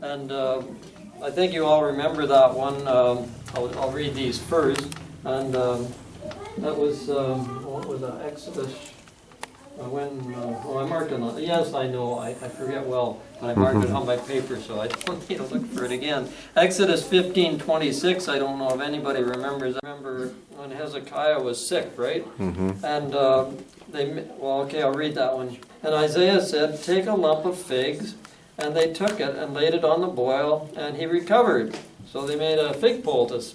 And I think you all remember that one. I'll read these first. And that was, what was that, Exodus? I marked it on, yes, I know, I forget well, but I marked it on my paper, so I don't need to look for it again. Exodus 15:26, I don't know if anybody remembers. I remember when Hezekiah was sick, right? And I'll read that one. And Isaiah said, take a lump of figs, and they took it and laid it on the boil, and he recovered. So they made a fig poultice.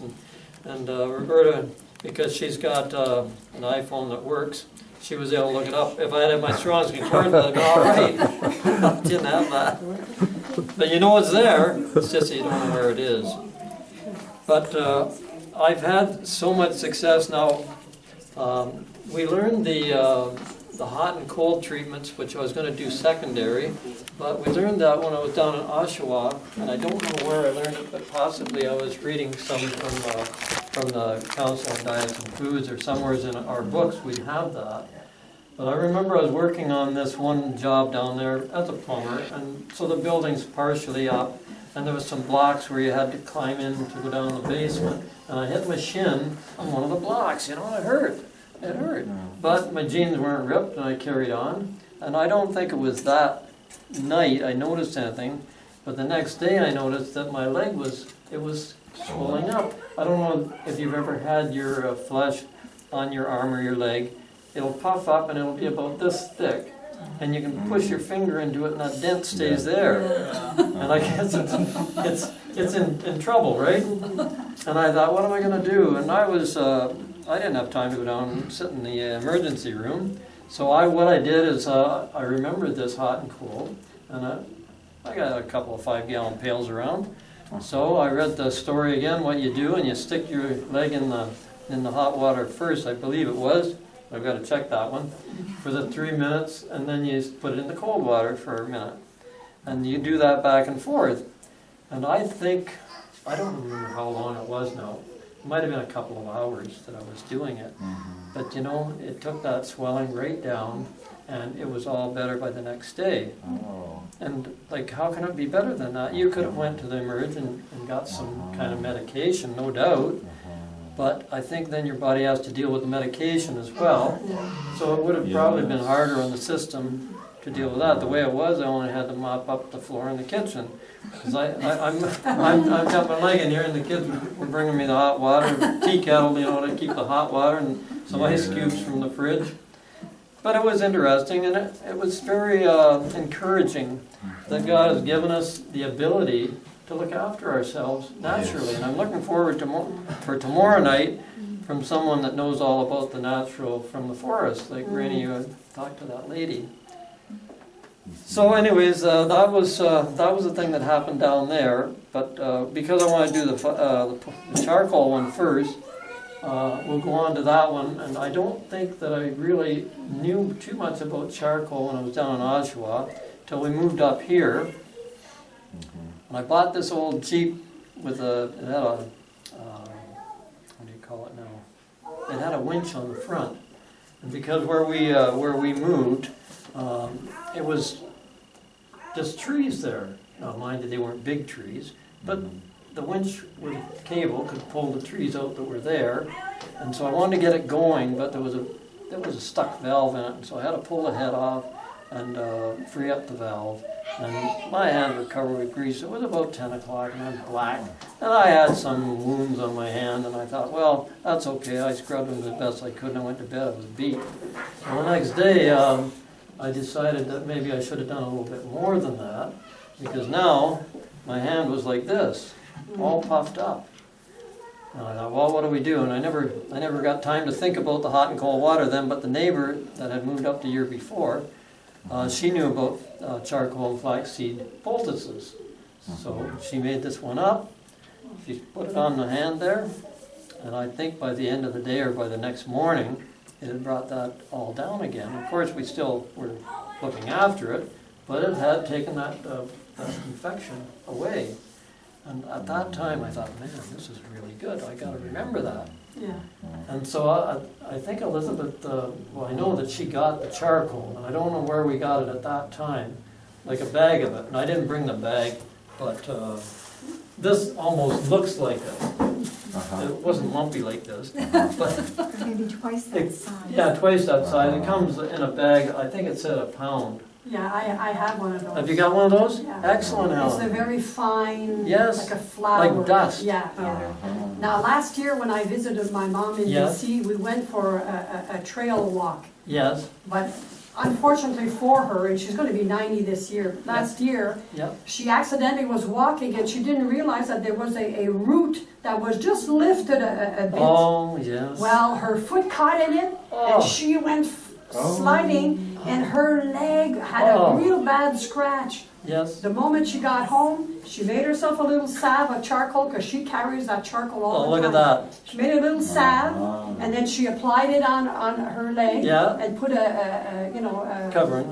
And Roberta, because she's got an iPhone that works, she was able to look it up. If I had my Strong's Concordance, I'd go, all right. I didn't have that. But you know it's there, it's just that you don't know where it is. But I've had so much success now. We learned the hot and cold treatments, which I was going to do secondary, but we learned that when I was down in Oshawa, and I don't know where I learned it, but possibly I was reading some from the Council on Diets and Foods, or somewhere in our books we'd have that. But I remember I was working on this one job down there as a plumber, and so the building's partially up, and there was some blocks where you had to climb in to go down the basement, and I hit my shin on one of the blocks, and it hurt. It hurt. But my jeans weren't ripped, and I carried on. And I don't think it was that night I noticed anything, but the next day I noticed that my leg was swelling up. I don't know if you've ever had your flesh on your arm or your leg. It'll puff up, and it'll be about this thick. And you can push your finger into it, and that dent stays there. And I guess it's in trouble, right? And I thought, what am I going to do? And I didn't have time to go down and sit in the emergency room. So what I did is I remembered this hot and cold, and I got a couple of 5-gallon pails around. So I read the story again, what you do, and you stick your leg in the hot water first, I believe it was. I've got to check that one, for the 3 minutes, and then you put it in the cold water for a minute. And you do that back and forth. And I don't remember how long it was now. It might have been a couple of hours that I was doing it. But you know, it took that swelling right down, and it was all better by the next day. And like, how can it be better than that? You could have went to the emerge and got some kind of medication, no doubt. But I think then your body has to deal with the medication as well. So it would have probably been harder on the system to deal with that. The way it was, I only had to mop up the floor in the kitchen. Because I've got my leg in here, and the kids were bringing me the hot water, tea kettle, to keep the hot water, and some ice cubes from the fridge. But it was interesting, and it was very encouraging that God has given us the ability to look after ourselves naturally. And I'm looking forward for tomorrow night from someone that knows all about the natural from the forest, like Rainey, you had talked to that lady. So anyways, that was the thing that happened down there. But because I want to do the charcoal one first, we'll go on to that one. And I don't think that I really knew too much about charcoal when I was down in Oshawa till we moved up here. And I bought this old Jeep it had a what do you call it now? It had a winch on the front. And because where we moved, it was just trees there. Now, mind you, they weren't big trees, but the winch with cable could pull the trees out that were there. And so I wanted to get it going, but there was a stuck valve in it, and so I had to pull the head off and free up the valve. And my hand was covered with grease. It was about 10 o'clock, and I was black. And I had some wounds on my hand, and I thought, well, that's okay. I scrubbed them the best I could, and I went to bed. I was beat. And the next day, I decided that maybe I should have done a little bit more than that, because now my hand was like this, all puffed up. And I thought, well, what do we do? And I never got time to think about the hot and cold water then, but the neighbor that had moved up the year before, she knew about charcoal and flaxseed poultices. So she made this one up, she put it on the hand there, and I think by the end of the day or by the next morning, it had brought that all down again. Of course, we still were looking after it, but it had taken that infection away. And at that time, I thought, man, this is really good. I got to remember that. Yeah. And so I think Elizabeth, I know that she got the charcoal, and I don't know where we got it at that time, like a bag of it. And I didn't bring the bag But this almost looks like it. Uh-huh. It wasn't lumpy like this. But Maybe twice that size. yeah, twice that size. It comes in a bag, I think it said a pound. Yeah, I have one of those. Have you got one of those? Yeah. Excellent, It's a Helen. very fine, Yes, like a flower. like dust. Yeah, yeah. Uh-huh. Now, last year when I visited my mom in Yes. DC, we went for a trail walk. Yes, But unfortunately for her, and she's gonna be 90 this year, last year, yep. she accidentally was walking and she didn't realize that there was a root that was just lifted a bit. Oh, yes. Well, her foot caught in it and Oh, she went sliding and her leg had Oh. a real bad scratch. yes. The moment she got home, she made herself a little salve of charcoal because she carries that charcoal all Oh, the look time. at that. She made a little salve Uh-huh. and then she applied it on her leg Yeah. and put a Covering.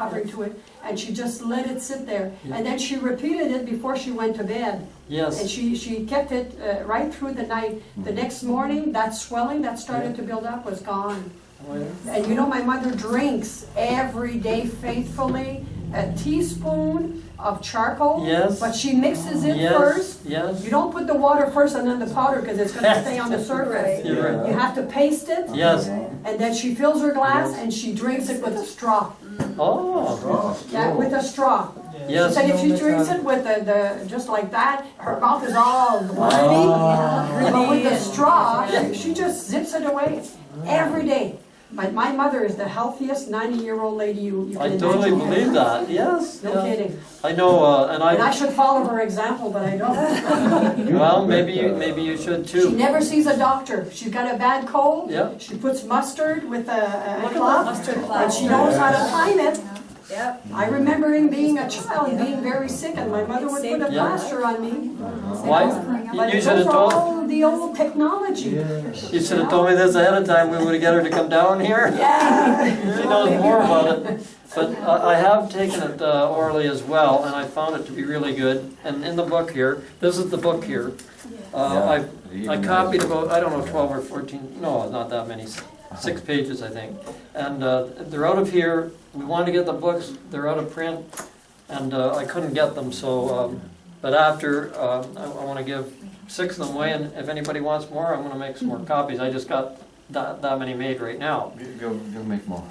covering to it, and she just let it sit there. Yeah. And then she repeated it before she went to bed. And Yes. she kept it right through the night. The next morning, that swelling that started to build up was gone. Oh, yeah. And you know, my mother drinks every day faithfully a teaspoon of charcoal. Yes. But she mixes it Yes, first. yes. You don't put the water first and then the powder because it's going to stay on the surface. You're right. You have to paste it. Yes. And then she fills her glass and she drinks it with a straw. Oh, Yeah, with a straw. She yes. said if she drinks it with the just like that, her mouth is all gritty. But with the straw, she just zips it away every day. But my mother is the healthiest 90-year-old lady you I can totally imagine. believe that. Yes. No yeah. kidding. I know, and And I I. should follow her example, but I don't. Well, maybe you should She too. never sees a doctor. She's got a bad cold. Yeah. She puts mustard with a Look at cloth, that mustard and cloth. she knows how to time it. Yep. I remember being a child, being very sick, and my mother would put a Yeah. plaster on me. Why? But You should those have are told. all the old technology. You should have told me this ahead of time. We would have got her to come down here. Yeah. She knows more about it. But I have taken it orally as well, and I found it to be really good. And in the book here, this is the book here. I copied about, I don't know, 12 or 14, no, not that many, 6 pages, I think. And they're out of here. We wanted to get the books. They're out of print, and I couldn't get them. So, but after, I want to give 6 of them away, and if anybody wants more, I'm going to make some more copies. I just got that many made right now. Go make more.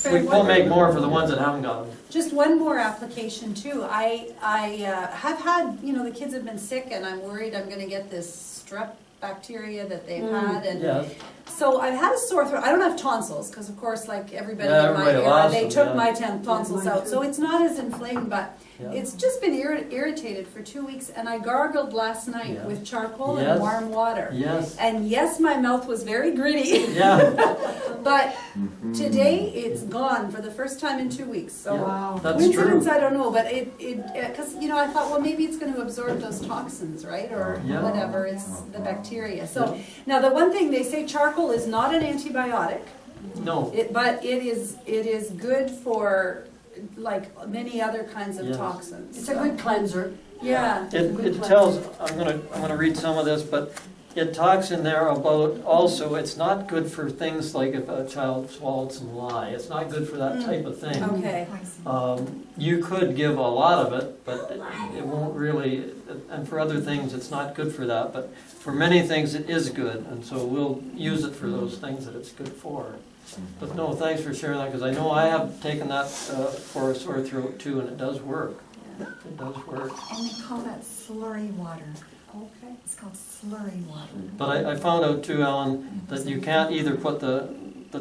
We'll make more for the ones that haven't got them. Just one more application too. I have had, the kids have been sick and I'm worried I'm gonna get this strep bacteria that they've had, and Yes. so I've had a sore throat. I don't have tonsils because of course like everybody Yeah, in my everybody era, lost they them, took yeah. my tonsils mine out. too. So it's not as inflamed, but Yeah. it's just been irritated for 2 weeks, and I gargled last night Yeah. with charcoal Yes. and warm water. Yes. And yes, my mouth was very gritty, Yeah, but today it's gone for the first time in 2 weeks. So Yeah. Wow. that's true. coincidence, I don't know, but because I thought, well, maybe it's going to absorb those toxins, right, or Yeah. whatever. It's the bacteria. So now the one thing they say, charcoal is not an antibiotic, No. but it is good for like many other kinds of Yes. toxins. It's a good cleanser. Yeah. It tells, I'm gonna read some of this, but it talks in there about also, it's not good for things like if a child swallowed some lye. It's not good for that type of thing. Okay. You could give a lot of it, but it won't really, and for other things, it's not good for that. But for many things, it is good, and so we'll use it for those things that it's good for. But no, thanks for sharing that, because I know I have taken that for a sore throat too, and it does work. It does work. And they call that slurry water. Okay. It's called slurry water. But I found out too, Alan, that you can't either put the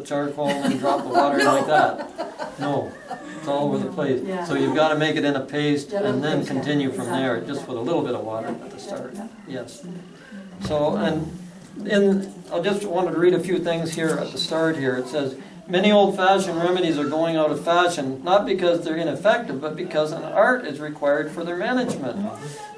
charcoal and drop the water in like that. No, it's all over the place. Yeah. So you've got to make it in a paste Yeah, and then paste, yeah, continue from there, exactly. just with a little bit of water at the start. Yes. So, I just wanted to read a few things here at the start here. It says, many old-fashioned remedies are going out of fashion, not because they're ineffective, but because an art is required for their management,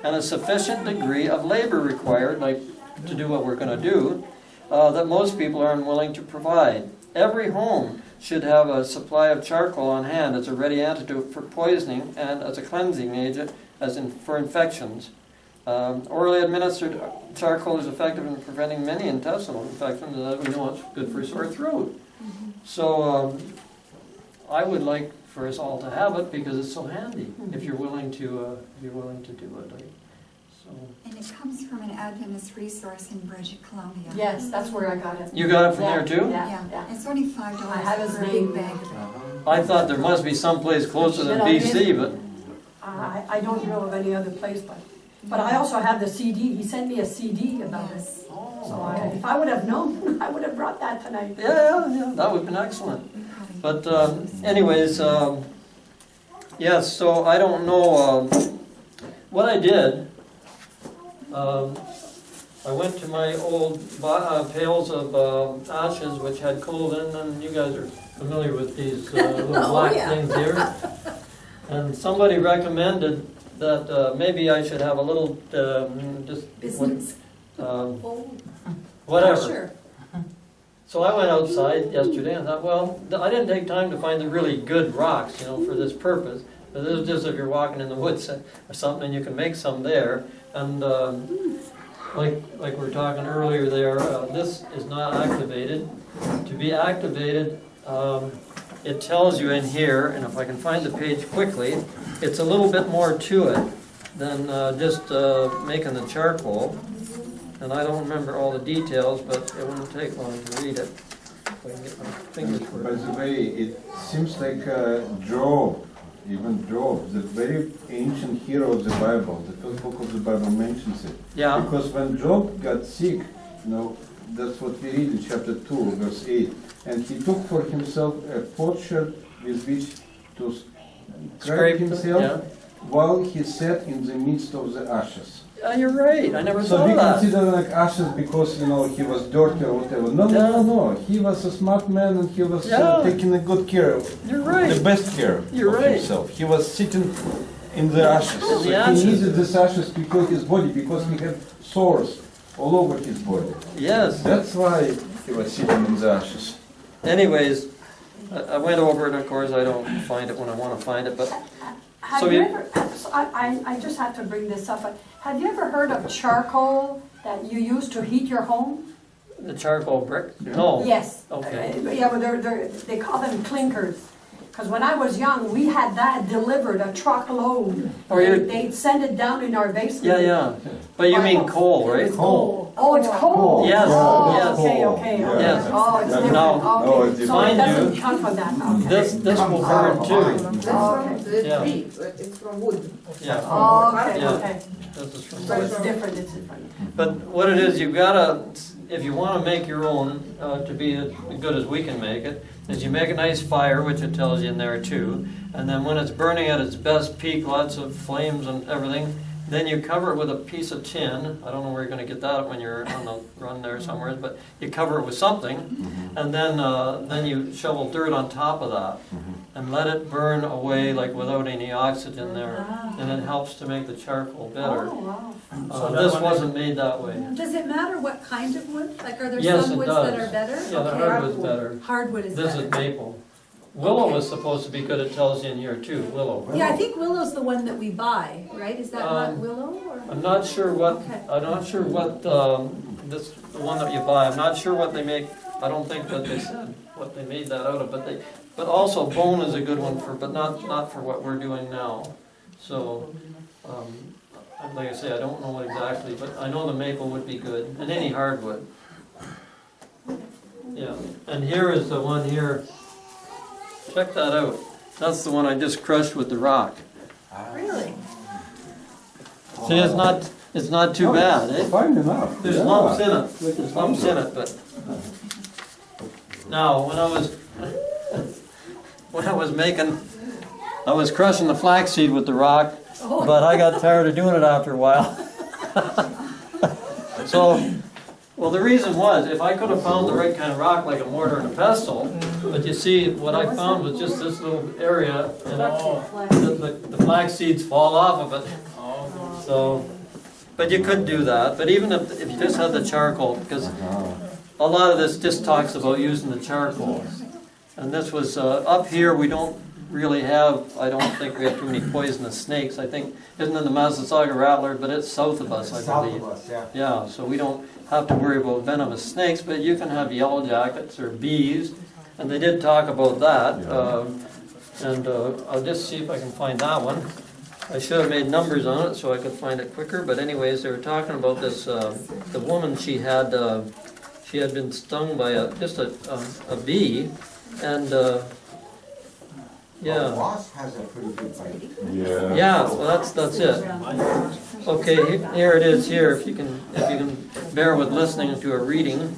and a sufficient degree of labor required, like to do what we're going to do, that most people are unwilling to provide. Every home should have a supply of charcoal on hand as a ready antidote for poisoning and as a cleansing agent for infections. Orally administered charcoal is effective in preventing many intestinal infections, and as we know, it's good for sore throat. So I would like for us all to have it because it's so handy if you're willing to do it. So And it comes from an Adventist resource in British Columbia. Yes, that's where I got it. you got it from there too? Yeah, yeah. It's only $5 I have his for a name. big bag of it. I thought there must be someplace closer than You know, BC, but I don't know of any other place, but I also have the CD. He sent me a CD about it. Yes. So if I would have known, I would have brought that tonight. yeah, that would have been excellent. We probably- But anyways, yes, so I don't know what I did. I went to my old pails of ashes which had coal in them. You guys are familiar with these little black things here. And somebody recommended that maybe I should have a little Business. Oh, whatever. sure. So I went outside yesterday and thought, well, I didn't take time to find the really good rocks, for this purpose. But this is just if you're walking in the woods or something, and you can make some there. And like we were talking earlier there, this is not activated. To be activated, it tells you in here, and if I can find the page quickly, it's a little bit more to it than just making the charcoal. And I don't remember all the details, but it won't take long to read it. If I can get my fingers By working. the way, it seems like even Job, the very ancient hero of the Bible, the first book of the Bible mentions it. Yeah, Because when Job got sick, that's what we read in chapter 2, verse 8. And he took for himself a potsherd with which to scrape himself yeah. while he sat in the midst of the ashes. You're right. I never So thought we of that. consider like ashes because he was dirty or whatever. No. He was a smart man and he was Yeah. taking a good care of You're right. the best care You're of right. himself. He was sitting in the ashes. In So the ashes. he needed these ashes to cure his body because he had sores all over his body. Yes. That's why he was sitting in the ashes. Anyways, I went over it. Of course, I don't find it when I want to find it, but Have So you you- ever, so I just have to bring this up, but have you ever heard of charcoal that you use to heat your home? the charcoal brick? Yeah. No. Yes. Okay. Yeah, but they call them clinkers. Because when I was young, we had that delivered, a truckload. Oh, you're- They'd send it down in our basement. Yeah. But you mean coal, right? Coal. Oh, it's coal? Yes, Oh, yes. okay. Yes. Oh, it's different, No, okay. it's So it different. doesn't come from that, okay. This will burn too. That's from the Yeah. tree, but it's from wood. Yeah. Oh, okay, Yeah. okay. This is from So it's different, it's different. But what it is, you've got to, if you want to make your own to be as good as we can make it, is you make a nice fire, which it tells you in there too, and then when it's burning at its best peak, lots of flames and everything, then you cover it with a piece of tin. I don't know where you're going to get that when you're on the run there somewhere, but you cover it with something, and then you shovel dirt on top of that, and let it burn away like without any oxygen there, and it helps to make the charcoal better. Oh, wow. This wasn't made that way. Does it matter what kind of wood? Like, are there Yes, some it woods does. that are better? Yeah, the Okay. hardwood's better. Hardwood is This better. is maple. Willow is supposed to be good, it tells you in here too, willow. Yeah, I think willow's the one that we buy, right? Is that not Um, willow or? I'm not sure what, Okay. this, the one that you buy, I'm not sure what they make, I don't think that they said what they made that out of, but also bone is a good one for, but not for what we're doing now. So, like I say, I don't know exactly, but I know the maple would be good, and any hardwood. Yeah, and here is the one here. Check that out. That's the one I just crushed with the rock. Really? See, it's not too bad, eh? Fine enough. There's yeah. lumps in it. There's lumps in it, but now when I was crushing the flaxseed with the rock, but I got tired of doing it after a while. So, well, the reason was, if I could have found the right kind of rock, like a mortar and a pestle, but you see, what I found was just this little area, and the flax seeds fall off of it. So, but you could do that. But even if you just had the charcoal, because a lot of this just talks about using the charcoal. And this was, up here, we don't really have, I don't think we have too many poisonous snakes. I think, isn't it the Massasauga rattler, but it's south of us, I believe. Yeah, so we don't have to worry about venomous snakes, but you can have yellow jackets or bees, and they did talk about that. And I'll just see if I can find that one. I should have made numbers on it so I could find it quicker, but anyways, they were talking about this, the woman, she had been stung by a bee, and, yeah. Wasp has a pretty good bite. Yeah, well, that's it. Okay, here it is here, if you can bear with listening to a reading.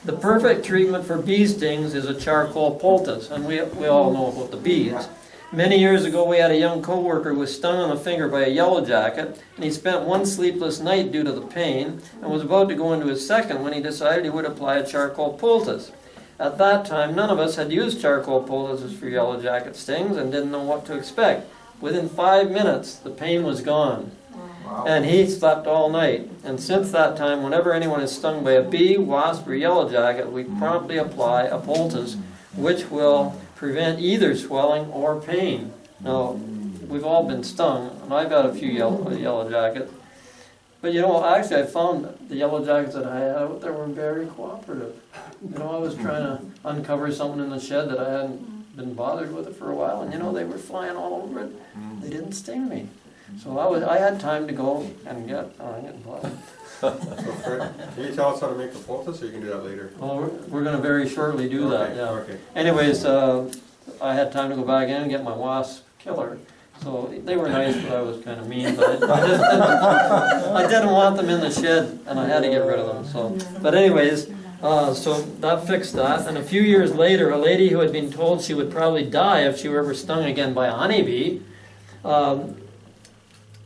The perfect treatment for bee stings is a charcoal poultice, and we all know about the bees. Many years ago, we had a young co-worker who was stung on the finger by a yellow jacket, and he spent one sleepless night due to the pain, and was about to go into his second when he decided he would apply a charcoal poultice. At that time, none of us had used charcoal poultices for yellow jacket stings and didn't know what to expect. Within 5 minutes, the pain was gone, and he slept all night. And since that time, whenever anyone is stung by a bee, wasp, or yellow jacket, we promptly apply a poultice, which will prevent either swelling or pain. Now, we've all been stung, and I've got a few yellow jackets. But you know, actually I found the yellow jackets that I had out there were very cooperative. You know, I was trying to uncover something in the shed that I hadn't been bothered with it for a while, and you know, they were flying all over it. They didn't sting me. So I had time to go and get, I'm getting blood. So Fred, can you tell us how to make the poultice, or you can do that later? Well, we're going to very shortly do that, Okay, yeah. okay. Anyways, I had time to go back in and get my wasp killer. So they were nice, but I was kind of mean. But I didn't want them in the shed, and I had to get rid of them. So, but anyways, so that fixed that. And a few years later, a lady who had been told she would probably die if she were ever stung again by a honeybee,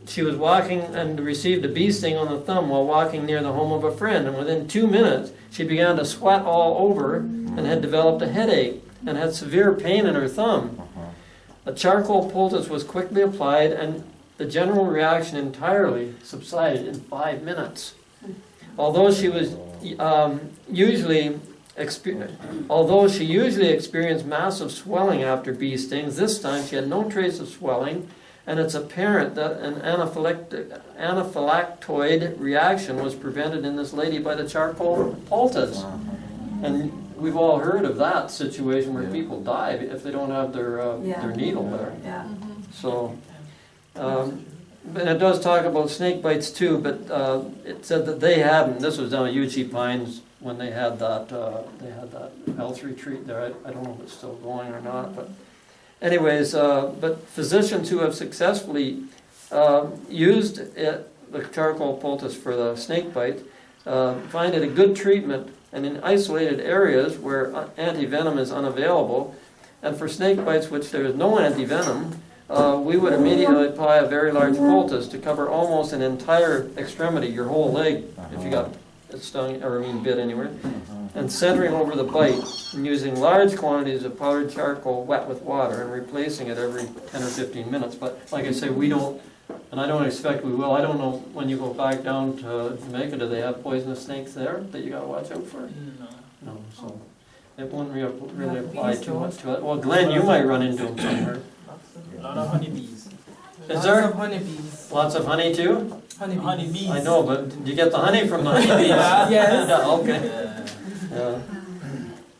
she was walking and received a bee sting on the thumb while walking near the home of a friend. And within 2 minutes, she began to sweat all over and had developed a headache and had severe pain in her thumb. A charcoal poultice was quickly applied, and the general reaction entirely subsided in 5 minutes. Although she usually experienced massive swelling after bee stings, this time she had no trace of swelling, and it's apparent that an anaphylactoid reaction was prevented in this lady by the charcoal poultice. And we've all heard of that situation where people die if they don't have their needle there. Yeah. So, and it does talk about snake bites too, but it said that they hadn't. This was down at UG Pines when they had that health retreat there. I don't know if it's still going or not, but anyways, but physicians who have successfully used the charcoal poultice for the snake bite find it a good treatment. And in isolated areas where antivenom is unavailable, and for snake bites which there is no antivenom, we would immediately apply a very large poultice to cover almost an entire extremity, your whole leg, if you got stung or bit anywhere, and centering over the bite, and using large quantities of powdered charcoal wet with water, and replacing it every 10 or 15 minutes. But like I say, we don't. And I don't expect we will. I don't know when you go back down to Jamaica, do they have poisonous snakes there that you got to watch out for? No, so it won't really apply too much to it. Well, Glenn, you might run into them somewhere. A lot of honeybees. Is there? Lots of honeybees. Lots of honey too? Honeybees. I know, but did you get the honey from the honeybees? Yes. Yeah, okay. Yeah.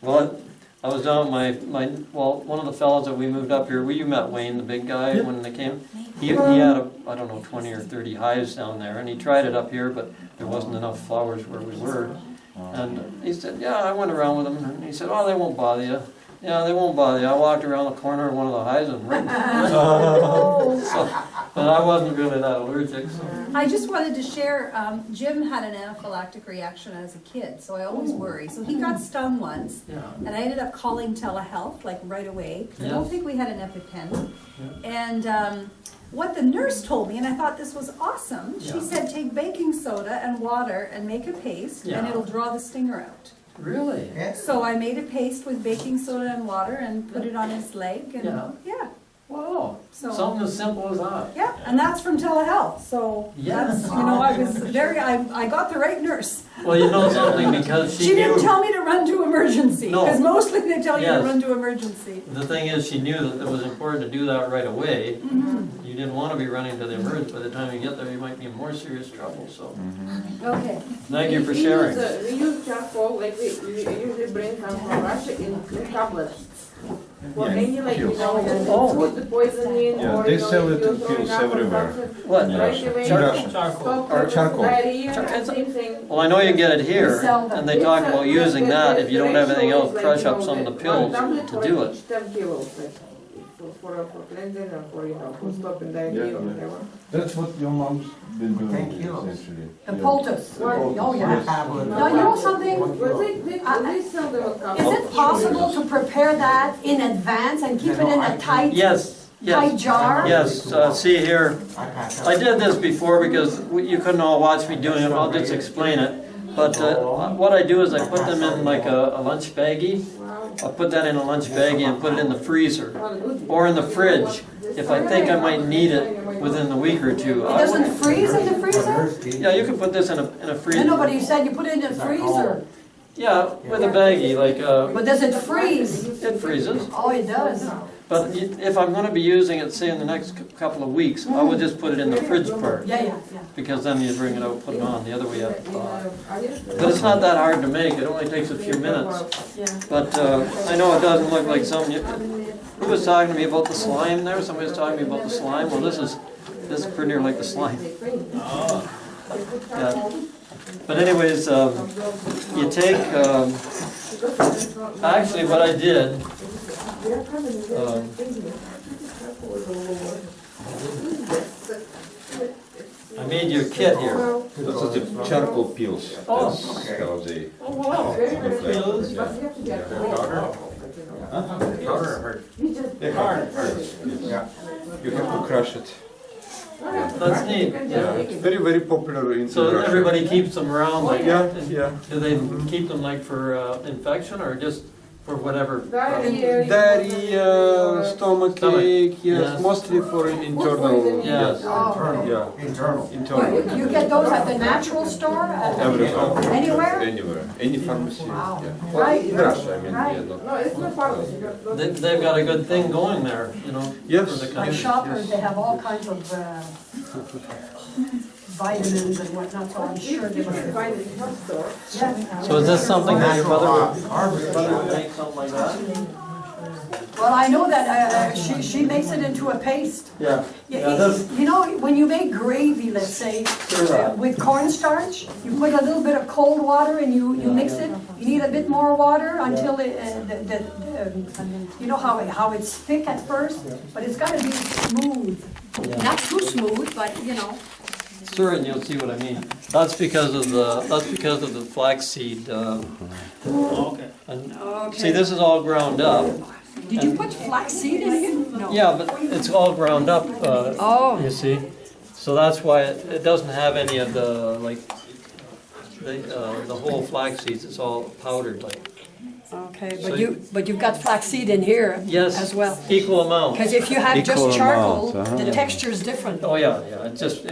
Well, I was down with one of the fellows that we moved up here, you met Wayne, the big guy, when they came. He had, I don't know, 20 or 30 hives down there, and he tried it up here, but there wasn't enough flowers where we were. And he said, yeah, I went around with them, and he said, oh, they won't bother you. Yeah, they won't bother you. I walked around the corner of one of the hives and ripped but I wasn't really that allergic. So. I just wanted to share, Jim had an anaphylactic reaction as a kid, so I always worry. So he got stung once, and I ended up calling telehealth, like right away, because I don't think we had an EpiPen. And what the nurse told me, and I thought this was awesome, she said take baking soda and water and make a paste, and it'll draw the stinger out. Really? So I made a paste with baking soda and water and put it on his leg, and Wow. So, something as simple as that. Yeah, and that's from telehealth. So that's, I was I got the right nurse. Well, you know something, because she didn't tell me to run to emergency, because mostly they tell you to run to emergency. The thing is, she knew that it was important to do that right away. You didn't want to be running to the emergency. By the time you get there, you might be in more serious trouble. So, okay. Thank you for sharing. We use charcoal, like we usually bring from Russia in tablets. For any like, pills. Oh. put the poison in Yeah, or they you know, sell if it you're in throwing pills up or everywhere. something, What? right away, Charcoal. stop Or charcoal. diarrhea, It's- same thing. Well, I know you get it here, They sell them. and they talk about using that, if you don't have anything else, The crush ratio up is some of like, the you know, pills one tablet to for do it. each 10 kilos, like, for cleansing or for, you know, for stopping diarrhea or Yeah. whatever. That's what your mom's been doing, Thank you. essentially. The Yeah. poultice. poultice, Oh, yeah. yes. Now, you know something? Well, they sell them a couple. Is it possible to prepare that in advance and keep it in a tight, Yes, tight yes, jar? yes, see here, I pack up. I did this before because you couldn't all watch me doing it, I'll just explain it. But what I do is I put them in like a lunch baggie. I'll put that in a lunch baggie and put it in the freezer or in the fridge if I think I might need it within a week or two. It doesn't freeze in the freezer? Yeah, you can put this in a I freezer. know, but you said you put it in the freezer. Yeah, with a baggie, like, But does it freeze? it freezes. Oh, it does. But if I'm gonna be using it, say in the next couple of weeks, I would just put it in the fridge part. Yeah, yeah, yeah. Because then you bring it out, put it on, the other way you have to thaw it. But it's not that hard to make, it only takes a few minutes. Yeah. But I know it doesn't look like some, who was talking to me about the slime there? Somebody was talking to me about the slime, well this is pretty near like the slime. Yeah. But anyways, you take, actually what I did, I made you a kit here. This is the charcoal pills. Oh, That's how they. Oh, wow. Pills? Powder. Yeah, hard. Yeah. You have to crush it. That's neat. Yeah, it's very, very popular in So Russia. everybody keeps them around, like, Yeah, yeah. do they keep them like for infection or just for whatever? Diarrhea, stomach ache, Yes. yes, mostly for internal. Yes. Yeah, Internal. internal. You get those at the natural store? Everywhere. Anywhere? Anywhere, any pharmacy. Wow. Yeah. Right. In Russia, I mean, Right. yeah, not. No, it's not pharmacy. They've got a good thing going there, you know, Yes. for the Like country. shoppers, they have all kinds of vitamins and whatnot, so I'm sure they You can would. find it in the store. Yeah. So is this something that your mother would Carbon. make something like that? Well, I know that she makes it into a paste. Yeah. You know, when you make gravy, let's say, with cornstarch, you put a little bit of cold water and you mix it. You need a bit more water until it, you know how it's thick at first, but it's got to be smooth. Not too smooth, but you know. Stir it and you'll see what I mean. That's because of the flaxseed. Okay. See, this is all ground up. Did you put flaxseed in it? No. Yeah, but it's all ground up, Oh. you see. So that's why it doesn't have any of the, like, the whole flax seeds, it's all powdered like. Okay, So but you've got flaxseed in here Yes. as well. Equal amount. Because if you have Equal just charcoal, amount, the texture is different. Oh, yeah, it just,